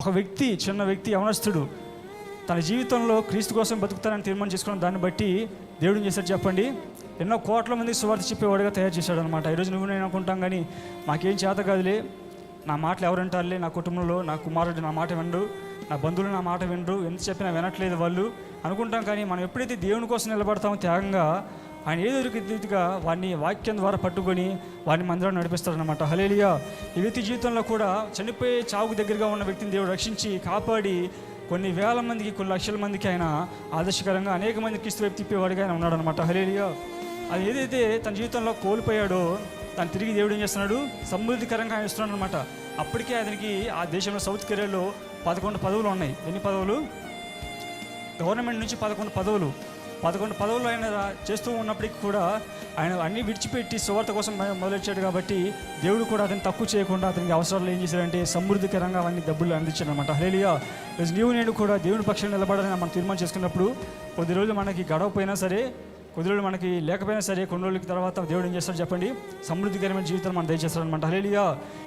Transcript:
ఒక వ్యక్తి, చిన్న వ్యక్తి, యవనస్తుడు తన జీవితంలో క్రీస్తు కోసం బతుకుతానని తీర్మానం చేసుకున్న దాన్ని బట్టి దేవుడు ఏం చేశాడు చెప్పండి? ఎన్నో కోట్ల మందికి సువార్త చెప్పేవాడుగా తయారు చేశాడు అనమాట. ఈరోజు నువ్వు నేను అనుకుంటాం కానీ మాకేం చేత కాదులే, నా మాటలు ఎవరంటారులే, నా కుటుంబంలో నా కుమారుడు నా మాట వినరు, నా బంధువులు నా మాట వినరు, ఎంత చెప్పినా వినట్లేదు వాళ్ళు అనుకుంటాం. కానీ మనం ఎప్పుడైతే దేవుని కోసం నిలబడతామో త్యాగంగా, ఆయన ఏదో రీతిగా వాడిని వాక్యం ద్వారా పట్టుకొని వాడిని మందిరాన్ని నడిపిస్తాడనమాట. హల్లెలూయా. ఈ వ్యక్తి జీవితంలో కూడా చనిపోయే చావుకు దగ్గరగా ఉన్న వ్యక్తిని దేవుడు రక్షించి కాపాడి కొన్ని వేల మందికి, కొన్ని లక్షల మందికి ఆయన ఆదర్శకరంగా అనేక మంది క్రీస్తు వైపు తిప్పేవాడిగా ఆయన ఉన్నాడు అనమాట. హల్లెలూయా. అది ఏదైతే తన జీవితంలో కోల్పోయాడో దాన్ని తిరిగి దేవుడు ఏం చేస్తున్నాడు? సమృద్ధికరంగా ఆయన ఇస్తున్నాడు అనమాట. అప్పటికే అతనికి ఆ దేశంలో సౌత్ కొరియాలో 11 పదవులు ఉన్నాయి. ఎన్ని పదవులు? గవర్నమెంట్ నుంచి 11 పదవులు ఆయన చేస్తూ ఉన్నప్పటికీ కూడా ఆయన అన్నీ విడిచిపెట్టి సువార్త కోసం మొదలెచ్చాడు. కాబట్టి దేవుడు కూడా అతను తక్కువ చేయకుండా అతనికి అవసరాలు ఏం చేశాడంటే సమృద్ధికరంగా అవన్నీ డబ్బులు అందించాడు అనమాట. హల్లెలూయా. నీవు నేను కూడా దేవుని పక్షాన్ని నిలబడాలని మనం తీర్మానం చేసుకున్నప్పుడు కొద్ది రోజులు మనకి గడవపోయినా సరే, కొద్ది రోజులు మనకి లేకపోయినా సరే, కొన్ని రోజుల తర్వాత దేవుడు ఏం చేస్తాడు చెప్పండి? సమృద్ధికరమైన జీవితాన్ని మనం దయచేస్తాడు అనమాట. హల్లెలూయా.